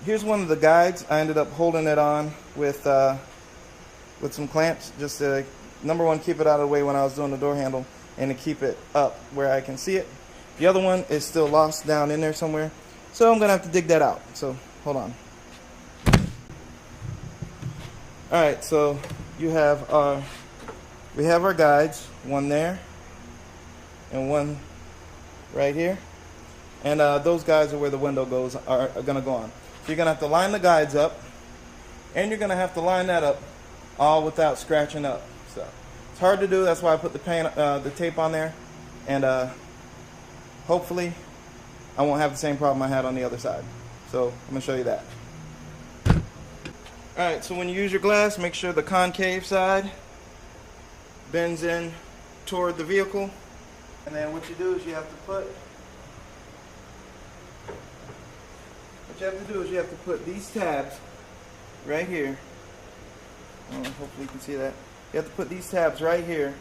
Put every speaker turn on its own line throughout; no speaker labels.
here's one of the guides. I ended up holding it on with some clamps, just to, number one, keep it out of the way when I was doing the door handle, and to keep it up where I can see it. The other one is still lost down in there somewhere, so I'm gonna have to dig that out. So hold on. Alright, so we have our guides, one there and one right here, and those guides are where the window goes are gonna go on. So you're gonna have to line the guides up, and you're gonna have to line that up all without scratching up. So it's hard to do. That's why I put the tape on there, and hopefully I won't have the same problem I had on the other side. So I'm gonna show you that. Alright, so when you use your glass, make sure the concave side bends in toward the vehicle. And then what you do is you have to put these tabs right here. Hopefully you can see that. You have to put these tabs right here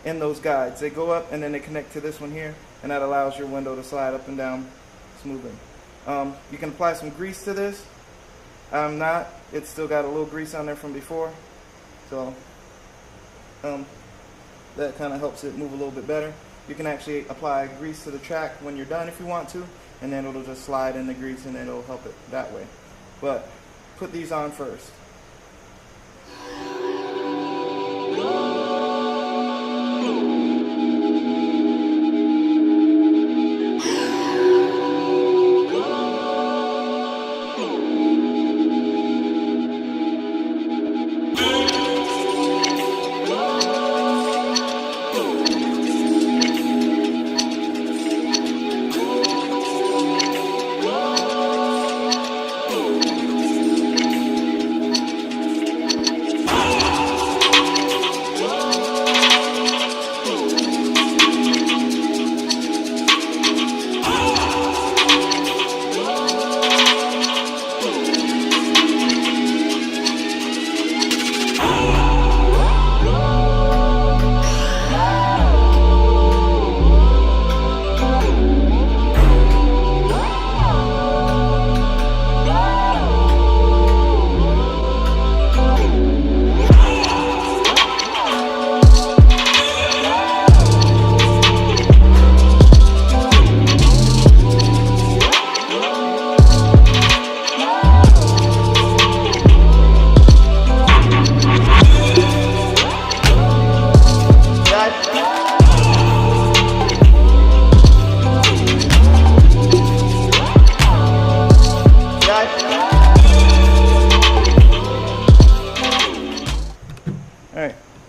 in those guides. They go up and then they connect to this one here, and that allows your window to slide up and down smoothly. You can apply some grease to this. I'm not. It's still got a little grease on there from before, so that kind of helps it move a little bit better. You can actually apply grease to the track when you're done if you want to, and then it'll just slide in the grease and it'll help it that way. But put these on first.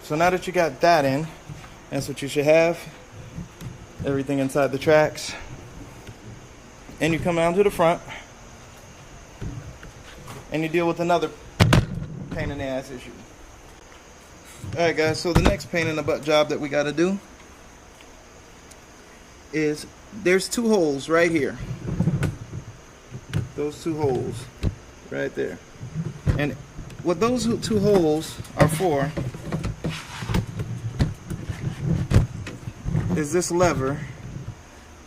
So now that you got that in, that's what you should have. Everything inside the tracks. And you come down to the front and you deal with another pain in the ass issue. Alright guys, so the next pain in the butt job that we got to do is there's two holes right here. Those two holes right there. And what those two holes are for is this lever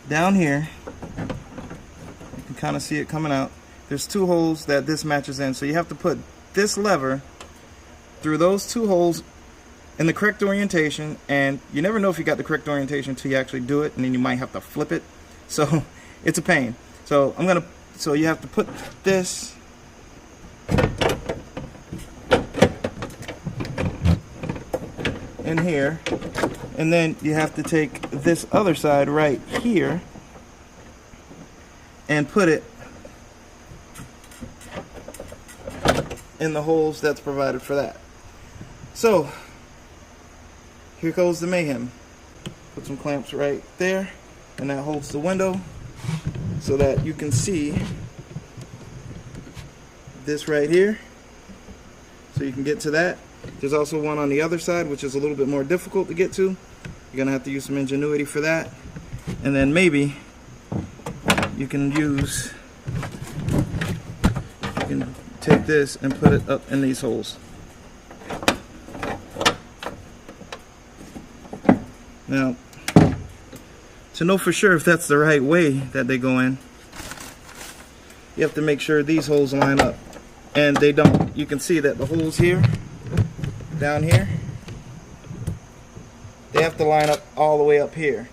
down here. You can kind of see it coming out. There's two holes that this matches in, so you have to put this lever through those two holes in the correct orientation, and you never know if you got the correct orientation until you actually do it, and then you might have to flip it, so it's a pain. So so you have to put this in here, and then you have to take this other side right here and put it in the holes that's provided for that. So here goes the mayhem. Put some clamps right there, and that holds the window so that you can see this right here, so you can get to that. There's also one on the other side, which is a little bit more difficult to get to. You're gonna have to use some ingenuity for that. And then maybe you can take this and put it up in these holes. Now, to know for sure if that's the right way that they go in, you have to make sure these holes line up, and they don't. You can see that the holes here, down here, they have to line up all the way up here,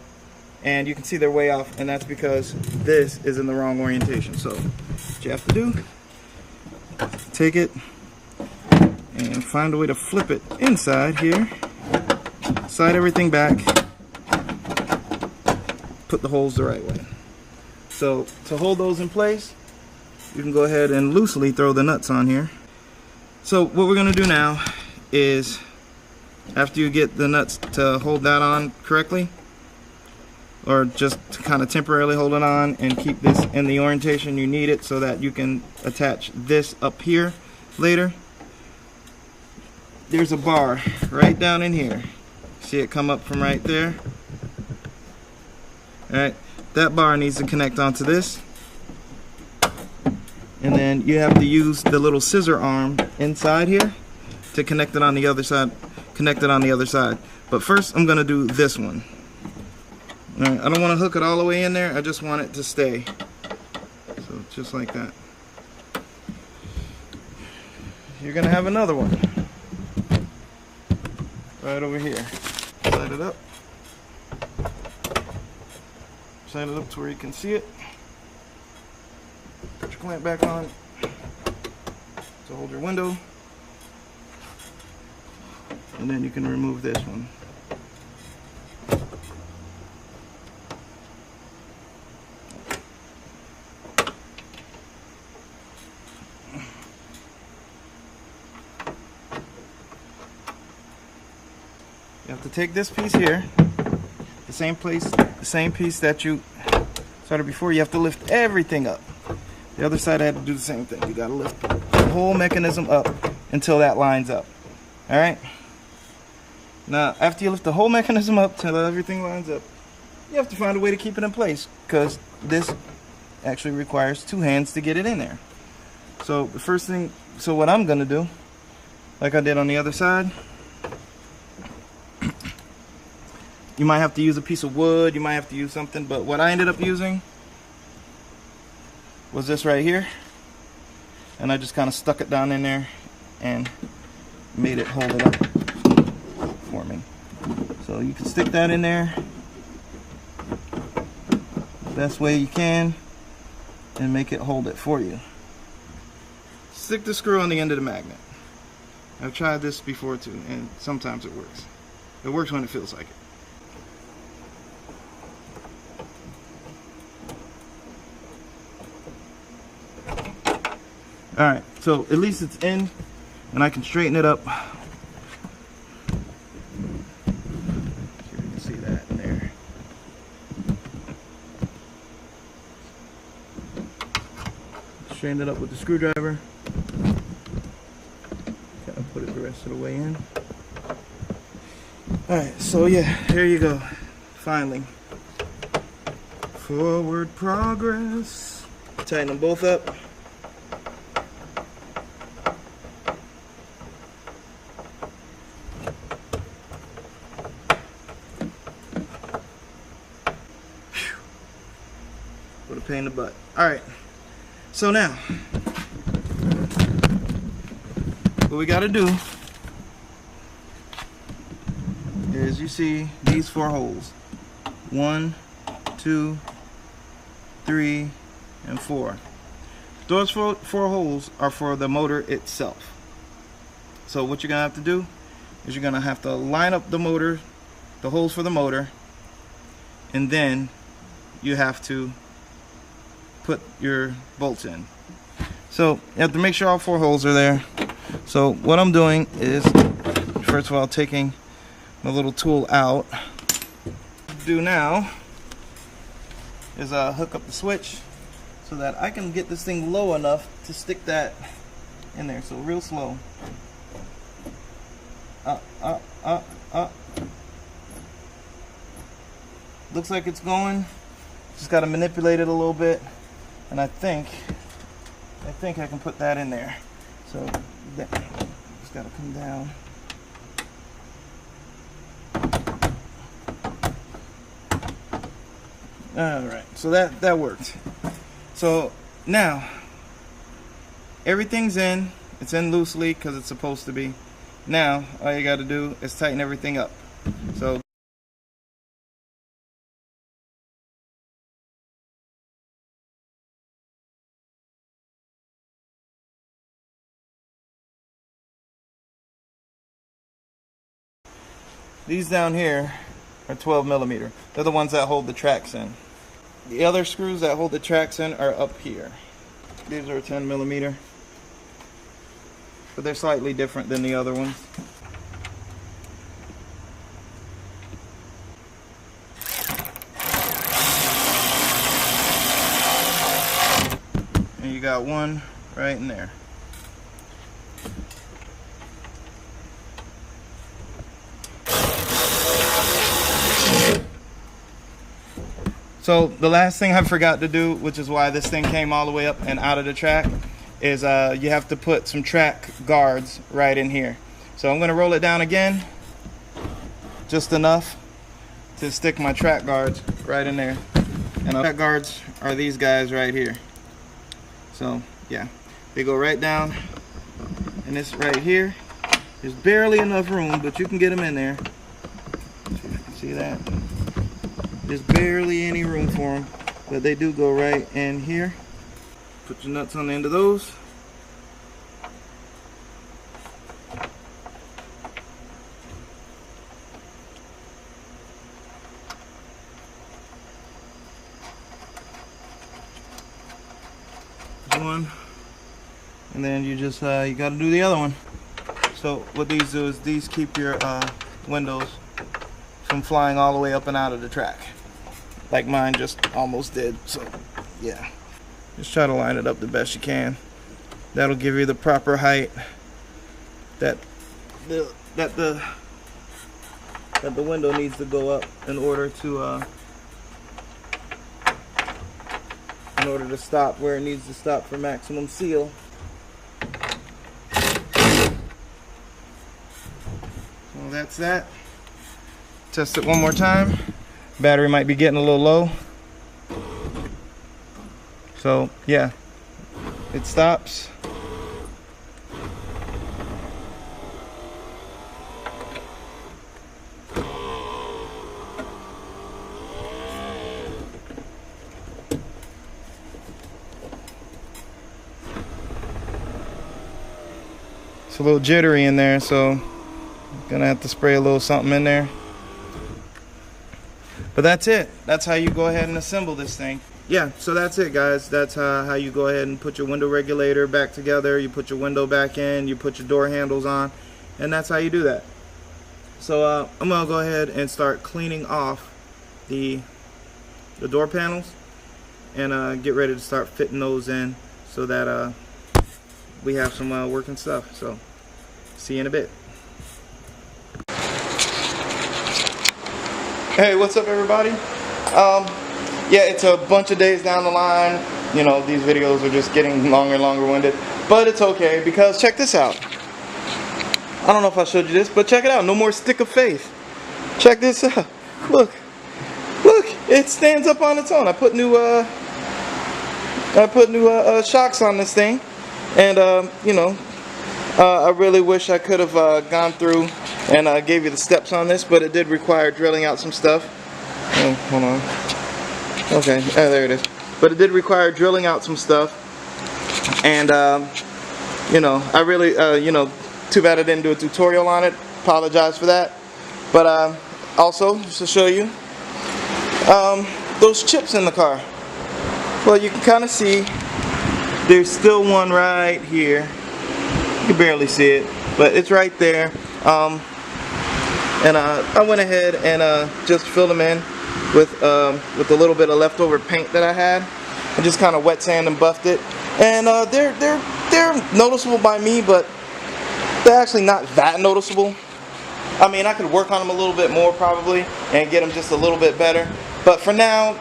and you can see they're way off, and that's because this is in the wrong orientation. So what you have to do, take it and find a way to flip it inside here, slide everything back, put the holes the right way. So to hold those in place, you can go ahead and loosely throw the nuts on here. So what we're going to do now is, after you get the nuts to hold that on correctly, or just to kind of temporarily hold it on and keep this in the orientation you need it so that you can attach this up here later, there's a bar right down in here. See it come up from right there? Alright, that bar needs to connect onto this, and then you have to use the little scissor arm inside here to connect it on the other side. But first I'm going to do this one. Alright, I don't want to hook it all the way in there, I just want it to stay. So just like that. You're going to have another one right over here. Slide it up. Slide it up to where you can see it. Put your clamp back on to hold your window. And then you can remove this one. You have to take this piece here, the same piece that you started before. You have to lift everything up. The other side I had to do the same thing. You got to lift the whole mechanism up until that lines up. All right. Now, after you lift the whole mechanism up till everything lines up, you have to find a way to keep it in place, because this actually requires two hands to get it in there. So the first thing, what I'm going to do, like I did on the other side, you might have to use a piece of wood, you might have to use something, but what I ended up using was this right here, and I just kind of stuck it down in there and made it hold it up for me. So you can stick that in there the best way you can and make it hold it for you. Stick the screw on the end of the magnet. I've tried this before too, and sometimes it works. It works when it feels like it. Alright, so at least it's in, and I can straighten it up. Here you can see that in there. Straighten it up with the screwdriver. Kind of put it the rest of the way in. Alright, so yeah, there you go. Finally. Forward progress. Tighten them both up. What a pain in the butt. Alright, so now what we got to do is, you see these 4 holes, 1, 2, 3, and 4. Those four holes are for the motor itself. So what you're gonna have to do is you're gonna have to line up the motor, the holes for the motor, and then you have to put your bolts in. So you have to make sure all 4 holes are there. So what I'm doing is, first of all, taking the little tool out. What I do now is hook up the switch so that I can get this thing low enough to stick that in there. So real slow. Up. Looks like it's going. Just got to manipulate it a little bit, and I think I can put that in there. So that just got to come down. All right, so that worked. So now everything's in. It's in loosely because it's supposed to be. Now, all you got to do is tighten everything up. So these down here are 12 millimeter. They're the ones that hold the tracks in. The other screws that hold the tracks in are up here. These are 10 millimeter, but they're slightly different than the other ones. And you got one right in there. So the last thing I forgot to do, which is why this thing came all the way up and out of the track, is you have to put some track guards right in here. So I'm going to roll it down again, just enough to stick my track guards right in there. And the track guards are these guys right here. So yeah, they go right down, and this right here, there's barely enough room, but you can get them in there. See that? There's barely any room for them, but they do go right in here. Put your nuts on the end of those. One, and then you just you got to do the other one. So what these do is these keep your windows from flying all the way up and out of the track, like mine just almost did. So yeah, just try to line it up the best you can. That'll give you the proper height that the window needs to go up in order to stop where it needs to stop for maximum seal. So that's that. Test it one more time. Battery might be getting a little low. So yeah, it stops. It's a little jittery in there, so I'm gonna have to spray a little something in there. But that's it. That's how you go ahead and assemble this thing. Yeah, so that's it, guys. That's how you go ahead and put your window regulator back together. You put your window back in, you put your door handles on, and that's how you do that. So I'm gonna go ahead and start cleaning off the door panels and get ready to start fitting those in so that we have some working stuff. So see you in a bit. Hey, what's up, everybody? Yeah, it's a bunch of days down the line. You know, these videos are just getting longer and longer winded, but it's okay because check this out. I don't know if I showed you this, but check it out. No more stick of faith. Check this out. Look, it stands up on its own. I put new shocks on this thing, and you know, I really wish I could have gone through and gave you the steps on this, but it did require drilling out some stuff. Oh, hold on. Okay, there it is. But it did require drilling out some stuff, and you know, I really, you know, too bad I didn't do a tutorial on it. Apologize for that. But also, just to show you, those chips in the car. Well, you can kind of see there's still one right here. You can barely see it, but it's right there. And I went ahead and just filled them in with a little bit of leftover paint that I had, and just kind of wet sand and buffed it. And they're noticeable by me, but they're actually not that noticeable. I mean, I could work on them a little bit more probably and get them just a little bit better. But for now,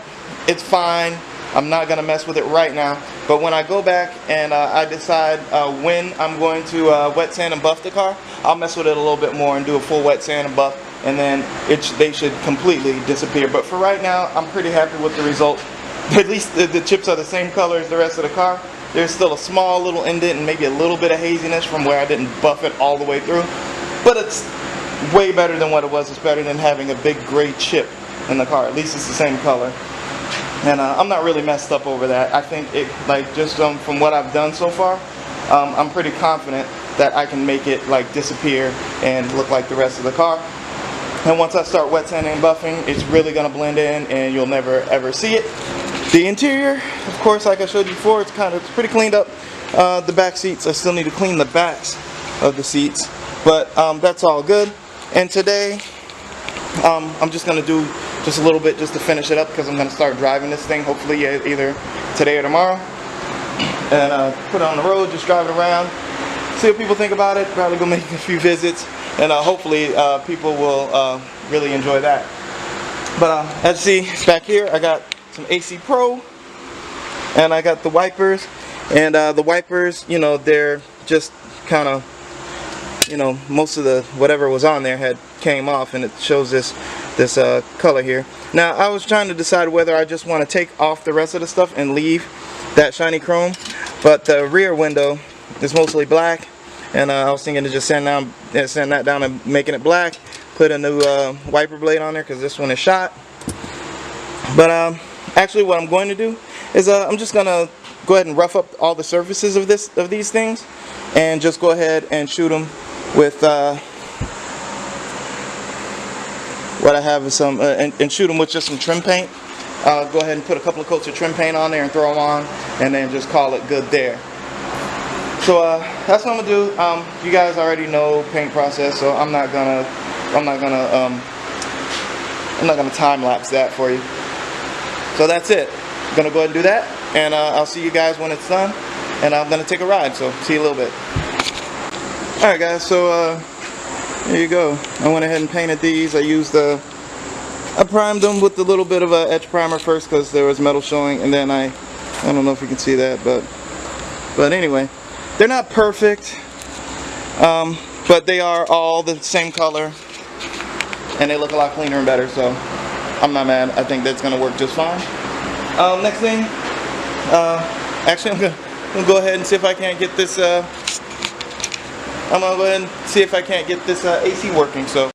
it's fine. I'm not gonna mess with it right now. But when I go back and I decide when I'm going to wet sand and buff the car, I'll mess with it a little bit more and do a full wet sand and buff, and then they should completely disappear. But for right now, I'm pretty happy with the result. At least the chips are the same color as the rest of the car, There's still a small little indent and maybe a little bit of haziness from where I didn't buff it all the way through. But it's way better than what it was. It's better than having a big gray chip in the car. At least it's the same color. And I'm not really messed up over that. I think it, like, just from what I've done so far, I'm pretty confident that I can make it like disappear and look like the rest of the car. And once I start wet sanding and buffing, it's really gonna blend in and you'll never ever see it. The interior, of course, like I showed you before, it's pretty cleaned up. The back seats, I still need to clean the backs of the seats, but that's all good. And today, I'm just gonna do just a little bit just to finish it up, because I'm gonna start driving this thing hopefully either today or tomorrow. And put it on the road, just drive it around, see what people think about it, probably go make a few visits, and hopefully people will really enjoy that. But as you see back here, I got some AC Pro, and I got the wipers, and the wipers, you know, they're just kind of, you know, most of the whatever was on there had came off, and it shows this color here. Now I was trying to decide whether I just want to take off the rest of the stuff and leave that shiny chrome, but the rear window is mostly black, and I was thinking to just sand that down and making it black, put a new wiper blade on there because this one is shot. But actually what I'm going to do is I'm just gonna go ahead and rough up all the surfaces of these things, and just go ahead and shoot them with what I have is some and shoot them with just some trim paint. Go ahead and put a couple of coats of trim paint on there and throw them on, and then just call it good there. So that's what I'm gonna do. You guys already know paint process, so I'm not gonna time lapse that for you. So that's it. I'm gonna go ahead and do that, and I'll see you guys when it's done. And I'm gonna take a ride. So see you a little bit. All right, guys. So there you go. I went ahead and painted these. I primed them with a little bit of a etch primer first because there was metal showing, and then I don't know if you can see that, but anyway, they're not perfect, but they are all the same color, and they look a lot cleaner and better. So I'm not mad. I think that's gonna work just fine. Next thing, actually I'm gonna go ahead and see if I can't get this. I'm gonna go ahead and see if I can't get this AC working. So